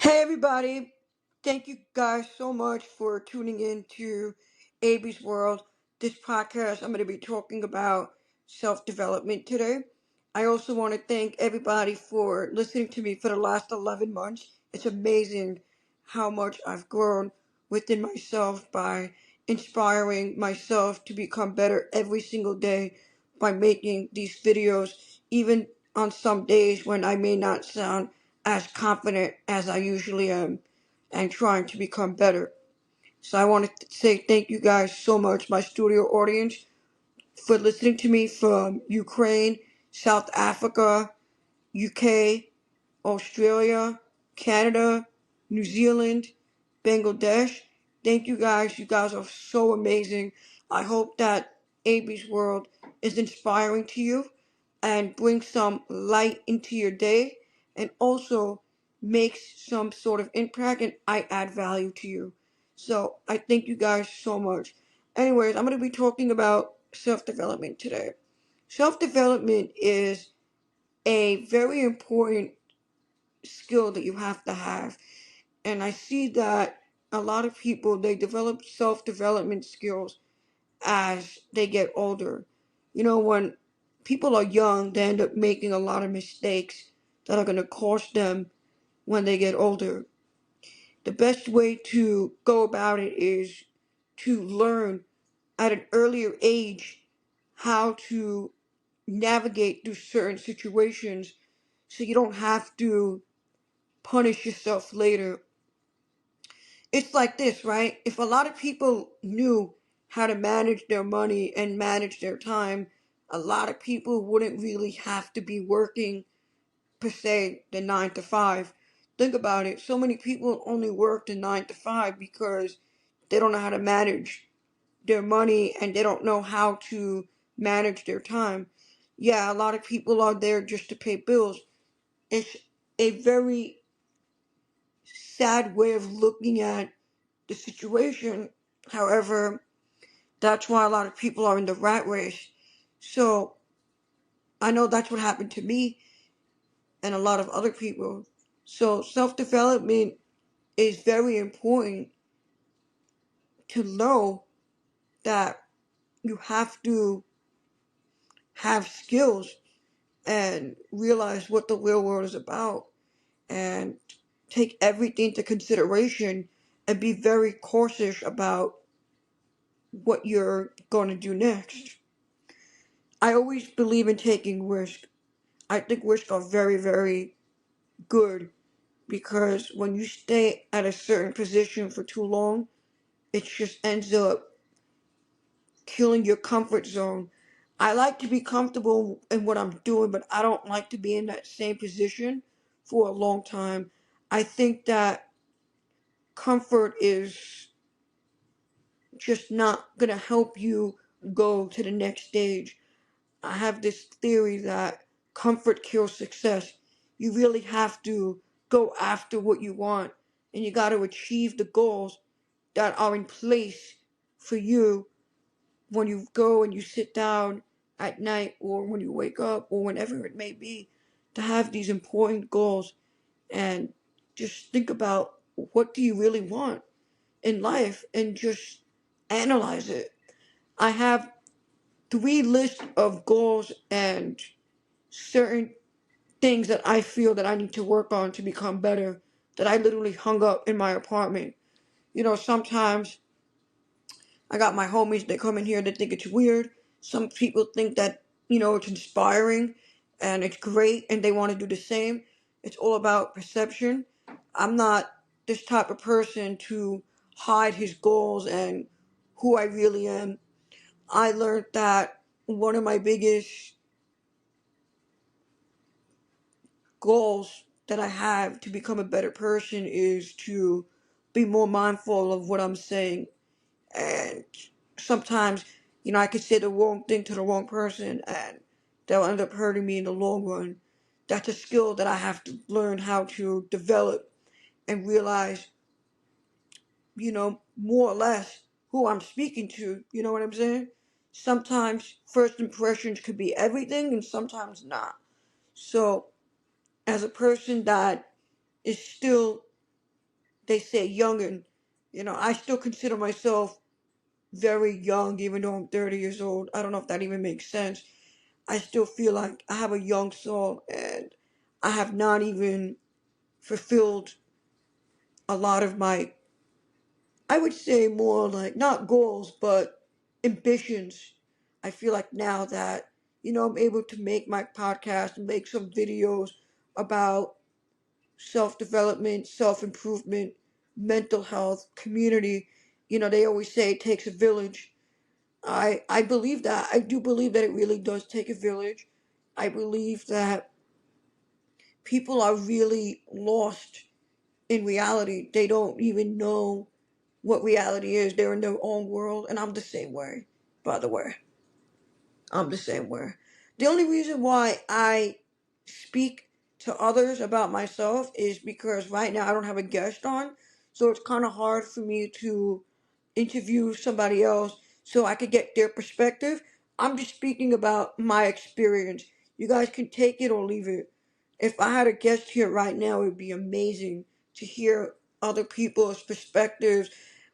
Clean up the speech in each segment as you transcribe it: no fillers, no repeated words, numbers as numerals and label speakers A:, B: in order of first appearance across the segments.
A: Hey everybody, thank you guys so much for tuning in to AB's World. This podcast, I'm going to be talking about self development today. I also want to thank everybody for listening to me for the last 11 months. It's amazing how much I've grown within myself by inspiring myself to become better every single day by making these videos, even on some days when I may not sound as confident as I usually am and trying to become better. So I want to say thank you guys so much, my studio audience, for listening to me from Ukraine, South Africa, UK, Australia, Canada, New Zealand, Bangladesh. Thank you guys. You guys are so amazing. I hope that AB's World is inspiring to you and brings some light into your day and also makes some sort of impact and I add value to you. So I thank you guys so much. Anyways, I'm going to be talking about self development today. Self development is a very important skill that you have to have. And I see that a lot of people they develop self-development skills as they get older. When people are young, they end up making a lot of mistakes that are going to cost them when they get older. The best way to go about it is to learn at an earlier age how to navigate through certain situations so you don't have to punish yourself later. It's like this, right? If a lot of people knew how to manage their money and manage their time, a lot of people wouldn't really have to be working, per se, the 9 to 5. Think about it. So many people only work the 9 to 5 because they don't know how to manage their money and they don't know how to manage their time. Yeah, a lot of people are there just to pay bills. It's a very sad way of looking at the situation. However, that's why a lot of people are in the rat race. So I know that's what happened to me and a lot of other people. So self development is very important to know that you have to have skills and realize what the real world is about and take everything into consideration and be very cautious about what you're going to do next. I always believe in taking risks. I think risks are very, very good because when you stay at a certain position for too long, it just ends up killing your comfort zone. I like to be comfortable in what I'm doing, but I don't like to be in that same position for a long time. I think that comfort is just not going to help you go to the next stage. I have this theory that comfort kills success. You really have to go after what you want and you got to achieve the goals that are in place for you when you go and you sit down at night or when you wake up or whenever it may be to have these important goals and just think about what do you really want in life and just analyze it. I have 3 lists of goals and certain things that I feel that I need to work on to become better that I literally hung up in my apartment. Sometimes I got my homies that come in here that think it's weird. Some people think that, it's inspiring and it's great and they want to do the same. It's all about perception. I'm not this type of person to hide his goals and who I really am. I learned that one of my biggest goals that I have to become a better person is to be more mindful of what I'm saying. And sometimes, I could say the wrong thing to the wrong person and they'll end up hurting me in the long run. That's a skill that I have to learn how to develop and realize, more or less who I'm speaking to. You know what I'm saying? Sometimes first impressions could be everything and sometimes not. So, as a person that is still they say youngin. You know, I still consider myself very young, even though I'm 30 years old. I don't know if that even makes sense. I still feel like I have a young soul, and I have not even fulfilled a lot of my, I would say more like not goals, but ambitions. I feel like now that, I'm able to make my podcast and make some videos about self development, self improvement, mental health, community. They always say it takes a village. I believe that. I do believe that it really does take a village. I believe that people are really lost in reality. They don't even know what reality is. They're in their own world, and I'm the same way, by the way. I'm the same way. The only reason why I speak to others about myself is because right now I don't have a guest on, so it's kind of hard for me to interview somebody else so I could get their perspective. I'm just speaking about my experience. You guys can take it or leave it. If I had a guest here right now, it would be amazing to hear other people's perspectives,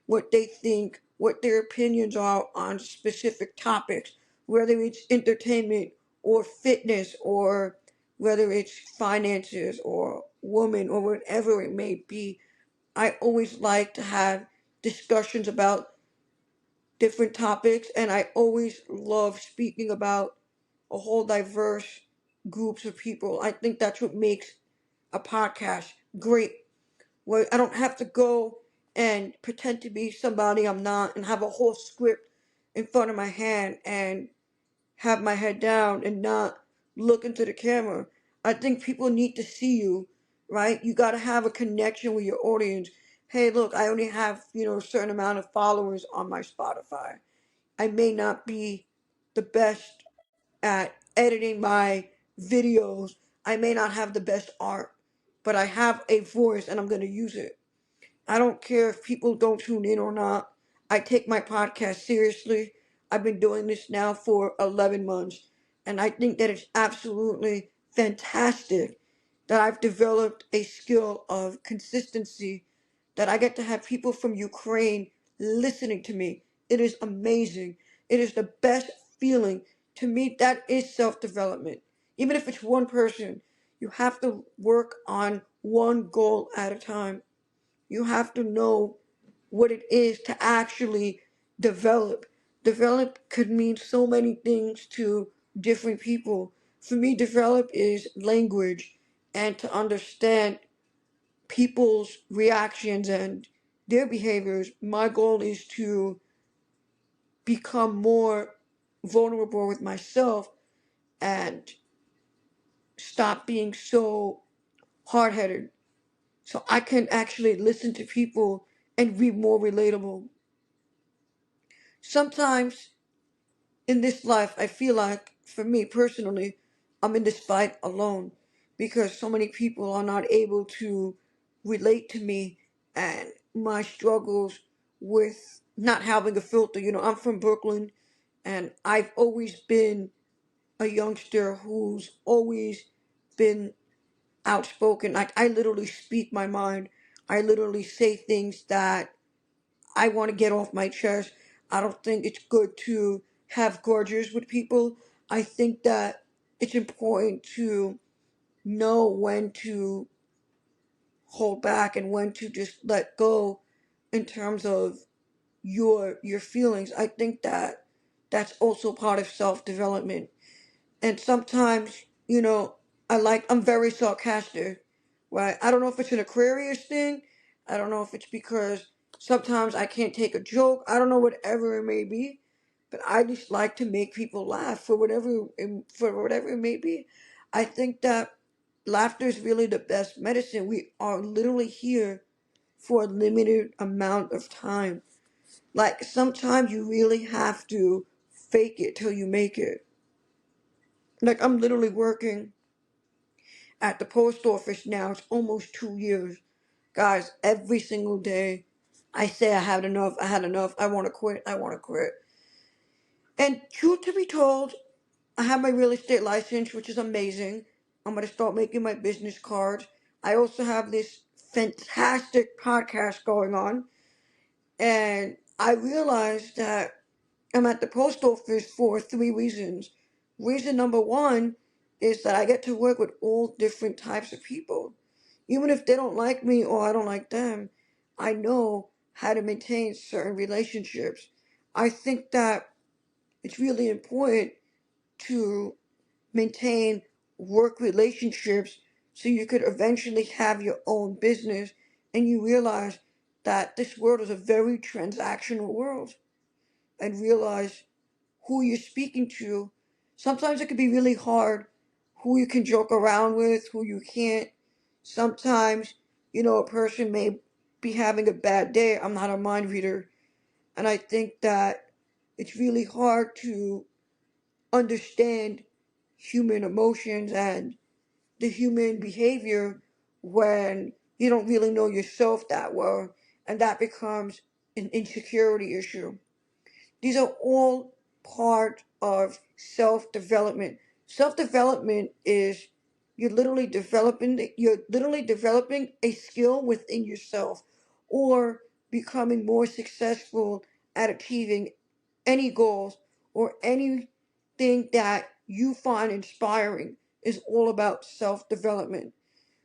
A: what they think, what their opinions are on specific topics, whether it's entertainment or fitness or whether it's finances or woman or whatever it may be. I always like to have discussions about different topics, and I always love speaking about a whole diverse groups of people. I think that's what makes a podcast great. Where I don't have to go and pretend to be somebody I'm not and have a whole script in front of my hand and have my head down and not look into the camera. I think people need to see you, right? You got to have a connection with your audience. Hey, look, I only have, a certain amount of followers on my Spotify. I may not be the best at editing my videos. I may not have the best art, but I have a voice and I'm going to use it. I don't care if people don't tune in or not. I take my podcast seriously. I've been doing this now for 11 months, and I think that it's absolutely fantastic that I've developed a skill of consistency, that I get to have people from Ukraine listening to me. It is amazing. It is the best feeling. To me, that is self development. Even if it's one person, you have to work on one goal at a time. You have to know what it is to actually develop. Develop could mean so many things to different people. For me, develop is language and to understand people's reactions and their behaviors. My goal is to become more vulnerable with myself and stop being so hard headed so I can actually listen to people and be more relatable. Sometimes in this life, I feel like, for me personally, I'm in this fight alone because so many people are not able to relate to me and my struggles with not having a filter. I'm from Brooklyn, and I've always been a youngster who's always been outspoken. Like, I literally speak my mind. I literally say things that I want to get off my chest. I don't think it's good to have grudges with people. I think that it's important to know when to hold back and when to just let go in terms of your feelings. I think that that's also part of self-development. And sometimes, I'm very sarcastic, right? I don't know if it's an Aquarius thing. I don't know if it's because sometimes I can't take a joke. I don't know, whatever it may be, but I just like to make people laugh for whatever it may be. I think that laughter is really the best medicine. We are literally here for a limited amount of time. Like, sometimes you really have to fake it till you make it. Like, I'm literally working at the post office now. It's almost 2 years. Guys, every single day I say I had enough, I want to quit, I want to quit. And truth to be told, I have my real estate license, which is amazing. I'm going to start making my business cards. I also have this fantastic podcast going on, and I realized that I'm at the post office for three reasons. Reason number one is that I get to work with all different types of people. Even if they don't like me or I don't like them, I know how to maintain certain relationships. I think that it's really important to maintain work relationships so you could eventually have your own business and you realize that this world is a very transactional world and realize who you're speaking to. Sometimes it can be really hard who you can joke around with, who you can't. Sometimes, a person may be having a bad day. I'm not a mind reader. And I think that it's really hard to understand human emotions and the human behavior when you don't really know yourself that well. And that becomes an insecurity issue. These are all part of self development. Self development is you're literally developing a skill within yourself or becoming more successful at achieving any goals or anything that you find inspiring is all about self development,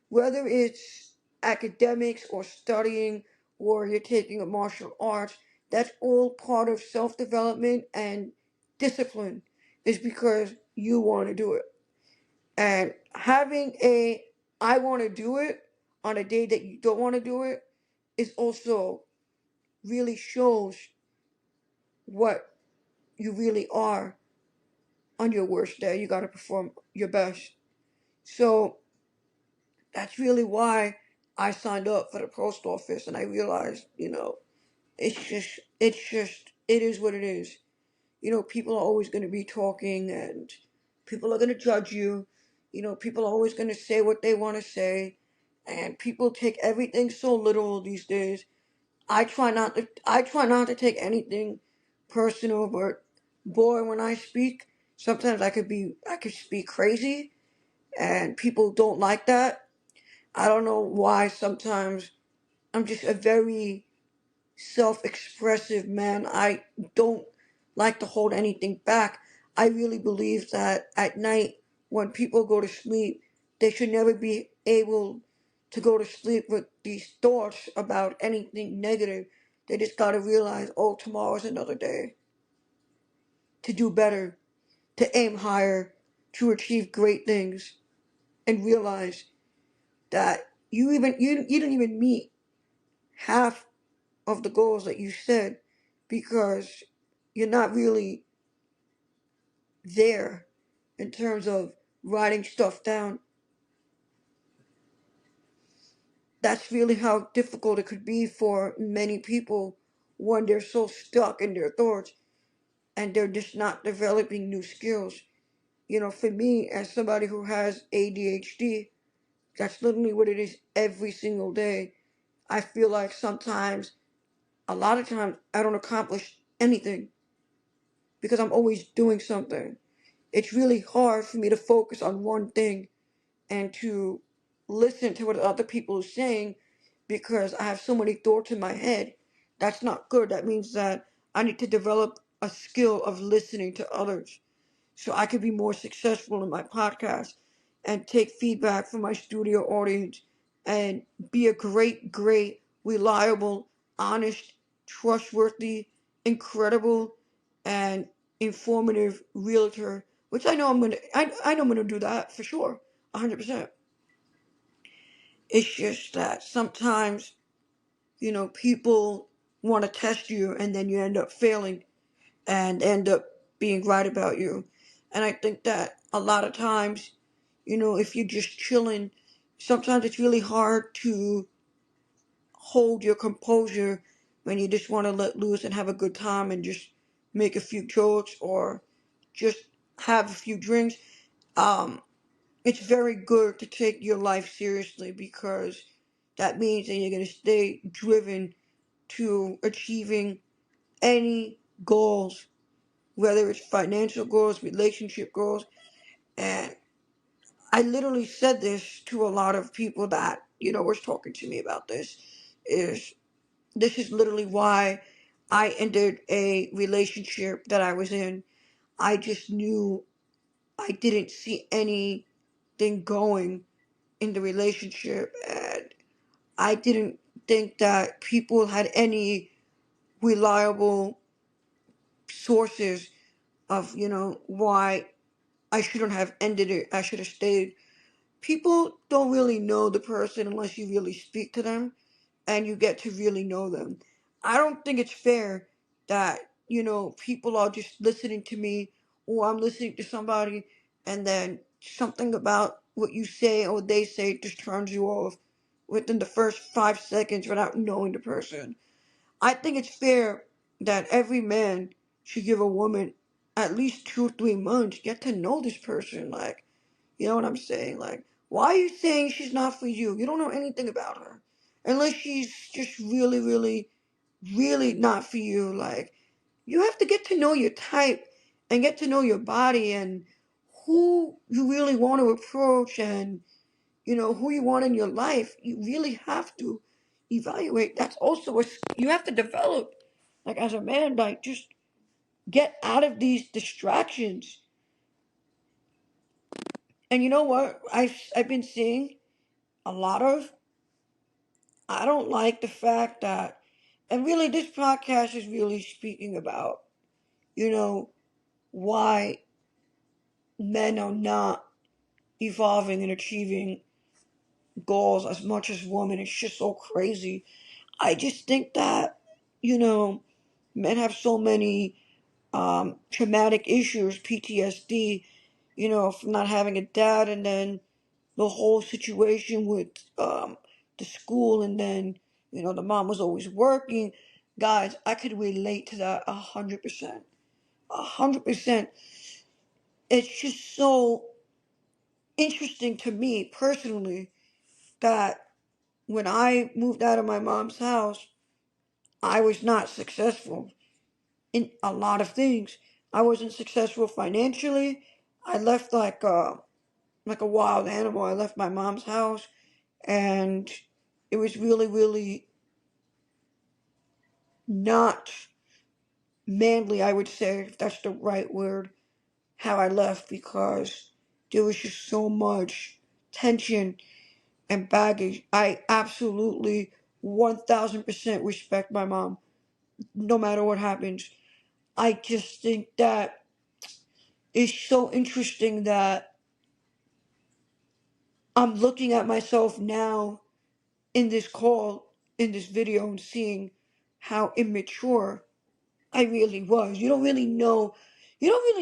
A: whether it's academics or studying or you're taking a martial arts, that's all part of self development and discipline is because you want to do it. And having a I want to do it on a day that you don't want to do it is also really shows what you really are on your worst day. You got to perform your best. So that's really why I signed up for the post office and I realized, it is what it is. People are always going to be talking and people are going to judge you. People are always going to say what they want to say and people take everything so literal these days. I try not to take anything personal, but boy, when I speak, sometimes I could speak crazy and people don't like that. I don't know why sometimes I'm just a very self expressive man. I don't like to hold anything back. I really believe that at night, when people go to sleep, they should never be able to go to sleep with these thoughts about anything negative. They just got to realize, oh, tomorrow's another day to do better, to aim higher, to achieve great things, and realize that you didn't even meet half of the goals that you set because you're not really there in terms of writing stuff down. That's really how difficult it could be for many people when they're so stuck in their thoughts and they're just not developing new skills. For me, as somebody who has ADHD, that's literally what it is every single day. I feel like sometimes, a lot of times, I don't accomplish anything because I'm always doing something. It's really hard for me to focus on one thing and to listen to what other people are saying because I have so many thoughts in my head. That's not good. That means that I need to develop a skill of listening to others so I could be more successful in my podcast and take feedback from my studio audience and be a great, great, reliable, honest, trustworthy, incredible, and informative realtor. Which I know I'm gonna do that for sure, 100%. It's just that sometimes, people want to test you and then you end up failing and end up being right about you. And I think that a lot of times, if you're just chilling, sometimes it's really hard to hold your composure when you just want to let loose and have a good time and just make a few jokes or just have a few drinks. Um, it's very good to take your life seriously because that means that you're going to stay driven to achieving any goals, whether it's financial goals, relationship goals. And I literally said this to a lot of people that was talking to me about this. Is This is literally why I ended a relationship that I was in. I just knew I didn't see anything going in the relationship, and I didn't think that people had any reliable sources of, why I shouldn't have ended it. I should have stayed. People don't really know the person unless you really speak to them and you get to really know them. I don't think it's fair that, people are just listening to me, or I'm listening to somebody, and then something about what you say or they say just turns you off within the first 5 seconds without knowing the person. I think it's fair that every man should give a woman at least 2 or 3 months, get to know this person. Like, you know what I'm saying? Like, why are you saying she's not for you? You don't know anything about her. Unless she's just really, really, really not for you. Like, you have to get to know your type and get to know your body and who you really want to approach, and, who you want in your life. You really have to evaluate. That's also you have to develop, like, as a man, like, just get out of these distractions. And you know what? I've been seeing a lot of. I don't like the fact that, and really, this podcast is really speaking about, you know, why men are not evolving and achieving goals as much as women. It's just so crazy. I just think that, you know, men have so many traumatic issues, PTSD, from not having a dad, and then the whole situation with the school, and then the mom was always working. Guys, I could relate to that 100%. 100%. It's just so interesting to me personally that when I moved out of my mom's house, I was not successful in a lot of things. I wasn't successful financially. I left like a wild animal. I left my mom's house, and it was really, really not manly, I would say, if that's the right word, how I left, because there was just so much tension and baggage. I absolutely 1000% respect my mom, no matter what happens. I just think that it's so interesting that I'm looking at myself now in this call, in this video, and seeing how immature I really was. You don't really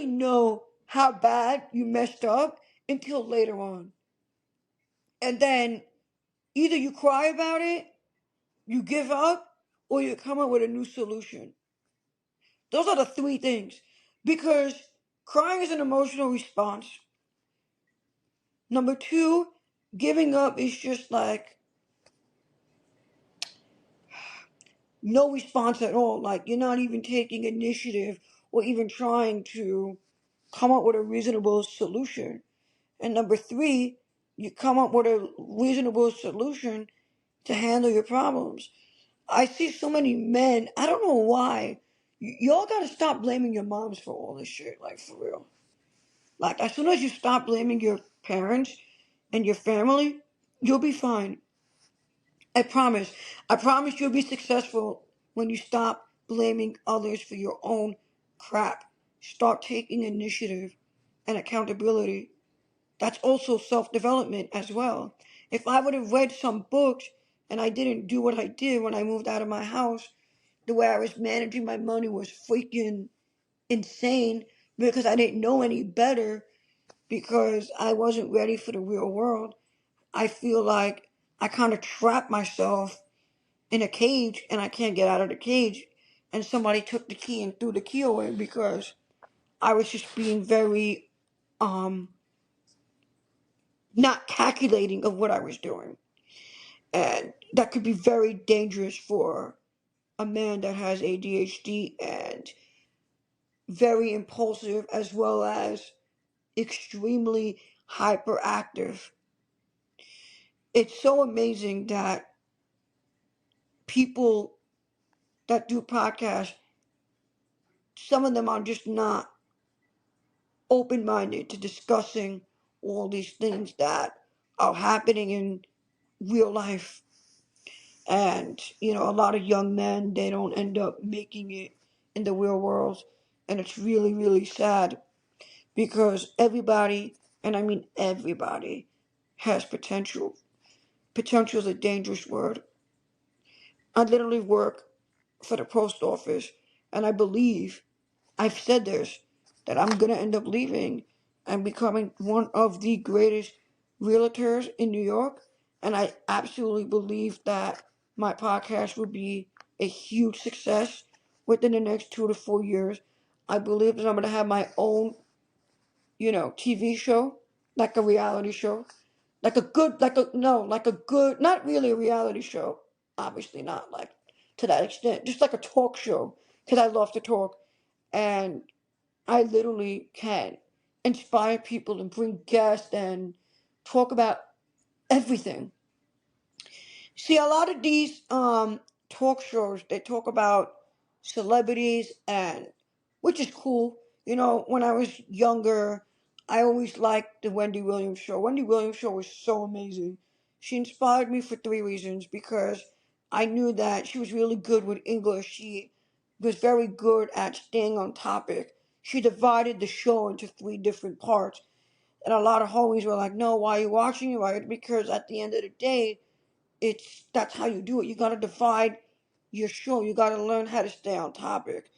A: know how bad you messed up until later on. And then either you cry about it, you give up, or you come up with a new solution. Those are the three things. Because crying is an emotional response. Number two, giving up is just like no response at all. Like, you're not even taking initiative or even trying to come up with a reasonable solution. And number three, you come up with a reasonable solution to handle your problems. I see so many men, I don't know why. Y'all gotta stop blaming your moms for all this shit, like, for real. Like, as soon as you stop blaming your parents and your family, you'll be fine. I promise. I promise you'll be successful when you stop blaming others for your own crap. Start taking initiative and accountability. That's also self development as well. If I would have read some books and I didn't do what I did when I moved out of my house, the way I was managing my money was freaking insane, because I didn't know any better, because I wasn't ready for the real world. I feel like I kind of trapped myself in a cage and I can't get out of the cage. And somebody took the key and threw the key away because I was just being very um not calculating of what I was doing. And that could be very dangerous for a man that has ADHD and very impulsive, as well as extremely hyperactive. it's so amazing that people that do podcasts, some of them are just not open minded to discussing all these things that are happening in real life. And, a lot of young men, they don't end up making it in the real world. And it's really, really sad because everybody, and I mean everybody, has potential. Potential is a dangerous word. I literally work for the post office, and I believe I've said this, that I'm gonna end up leaving and becoming one of the greatest realtors in New York. And I absolutely believe that my podcast will be a huge success within the next 2 to 4 years. I believe that I'm gonna have my own, TV show, like a reality show, like a good, like a no, like a good, not really a reality show, obviously not like to that extent, just like a talk show, because I love to talk. And I literally can inspire people and bring guests and talk about everything. See, a lot of these talk shows, they talk about celebrities, and which is cool. When I was younger, I always liked the Wendy Williams show. Wendy Williams show was so amazing. She inspired me for three reasons: because I knew that she was really good with English. She was very good at staying on topic. She divided the show into three different parts. And a lot of homies were like, "No, why are you watching it?" Right? Because at the end of the day, that's how you do it. You gotta divide your show. You gotta learn how to stay on topic.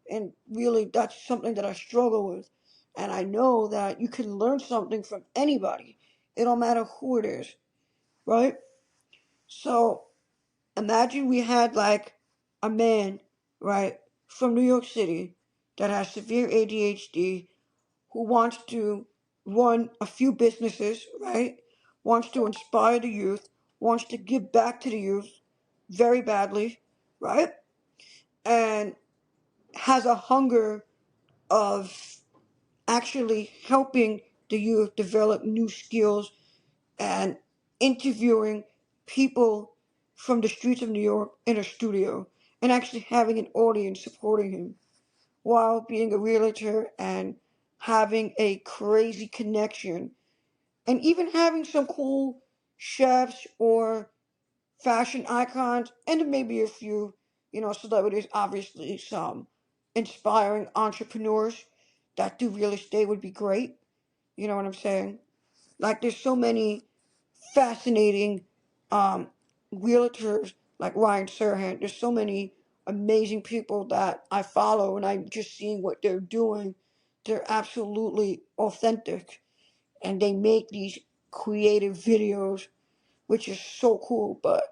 A: And really, that's something that I struggle with. And I know that you can learn something from anybody. It don't matter who it is, right? So imagine we had like a man, right, from New York City that has severe ADHD, who wants to run a few businesses, right? Wants to inspire the youth, wants to give back to the youth very badly, right? And has a hunger of actually helping the youth develop new skills and interviewing people from the streets of New York in a studio and actually having an audience supporting him while being a realtor and having a crazy connection and even having some cool chefs or fashion icons and maybe a few, celebrities, obviously some inspiring entrepreneurs that do real estate would be great. You know what I'm saying? Like there's so many fascinating um, realtors like Ryan Serhant. There's so many amazing people that I follow, and I'm just seeing what they're doing. They're absolutely authentic, and they make these creative videos, which is so cool. But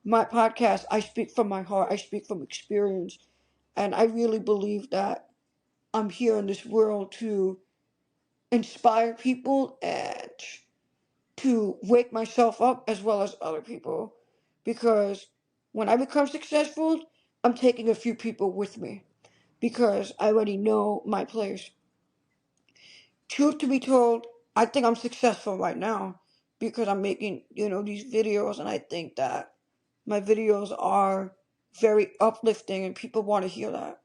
A: my podcast, I speak from my heart, I speak from experience, and I really believe that I'm here in this world to inspire people and to wake myself up as well as other people, because when I become successful, I'm taking a few people with me because I already know my place. Truth to be told, I think I'm successful right now because I'm making, these videos, and I think that my videos are very uplifting and people want to hear that.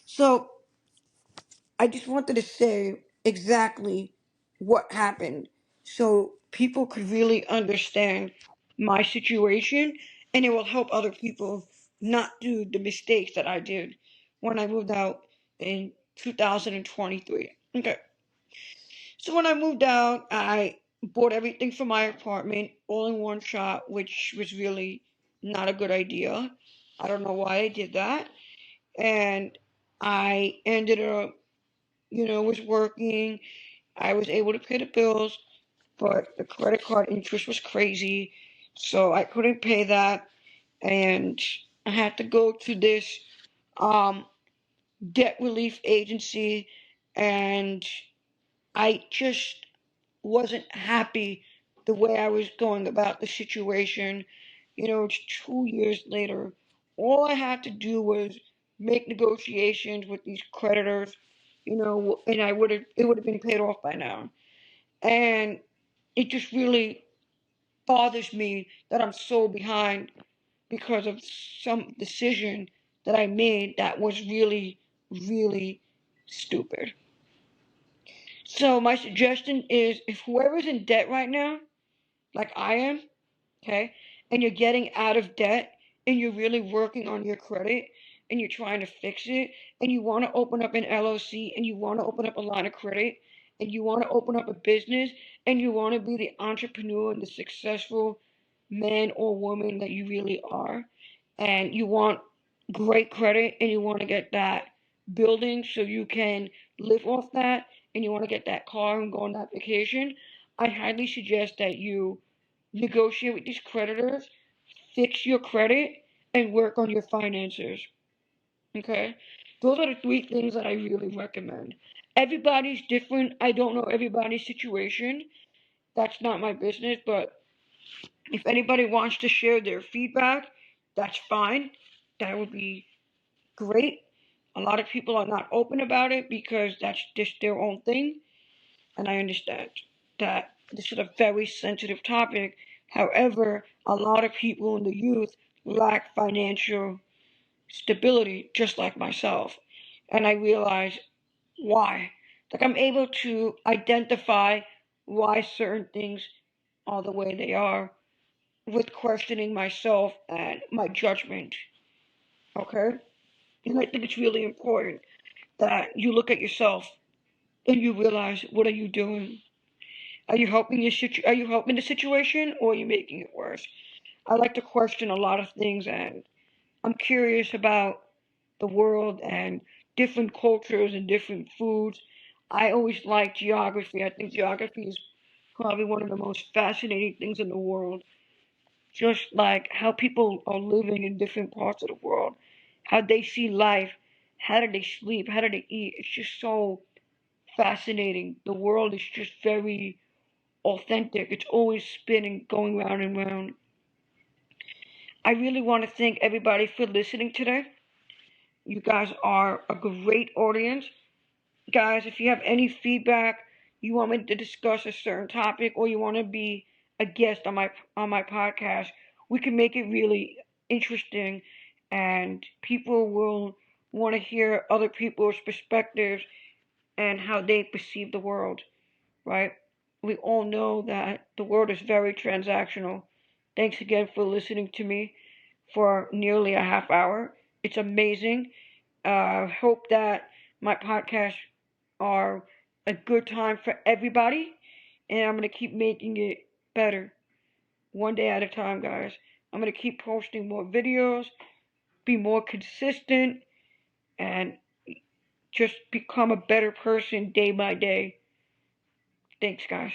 A: So I just wanted to say exactly what happened so people could really understand my situation, and it will help other people not do the mistakes that I did when I moved out in 2023. Okay. So when I moved out, I bought everything for my apartment all in one shot, which was really not a good idea. I don't know why I did that. And I ended up, was working. I was able to pay the bills, but the credit card interest was crazy. So I couldn't pay that. And I had to go to this um, debt relief agency. And I just wasn't happy the way I was going about the situation. It's 2 years later. All I had to do was make negotiations with these creditors, and it would have been paid off by now. And it just really bothers me that I'm so behind because of some decision that I made that was really, really stupid. So my suggestion is if whoever's in debt right now, like I am, okay, and you're getting out of debt and you're really working on your credit and you're trying to fix it and you want to open up an LLC and you want to open up a line of credit and you want to open up a business and you want to be the entrepreneur and the successful man or woman that you really are, and you want great credit and you want to get that building so you can live off that and you want to get that car and go on that vacation, I highly suggest that you negotiate with these creditors, fix your credit, and work on your finances. Okay? Those are the three things that I really recommend. Everybody's different. I don't know everybody's situation. That's not my business, but if anybody wants to share their feedback, that's fine. That would be great. A lot of people are not open about it because that's just their own thing, and I understand that this is a very sensitive topic. However, a lot of people in the youth lack financial stability, just like myself, and I realize why. Like I'm able to identify why certain things are the way they are with questioning myself and my judgment. Okay? And I think it's really important that you look at yourself and you realize what are you doing? Are you helping are you helping the situation or are you making it worse? I like to question a lot of things and I'm curious about the world and different cultures and different foods. I always like geography. I think geography is probably one of the most fascinating things in the world. Just like how people are living in different parts of the world, how they see life, how do they sleep, how do they eat. It's just so fascinating. The world is just very authentic. It's always spinning, going round and round. I really want to thank everybody for listening today. You guys are a great audience. Guys, if you have any feedback, you want me to discuss a certain topic, or you want to be a guest on my podcast, we can make it really interesting, and people will want to hear other people's perspectives and how they perceive the world. Right? We all know that the world is very transactional. Thanks again for listening to me for nearly a half hour. It's amazing. Hope that my podcasts are a good time for everybody, and I'm going to keep making it better one day at a time, guys. I'm going to keep posting more videos, be more consistent, and just become a better person day by day. Thanks, guys.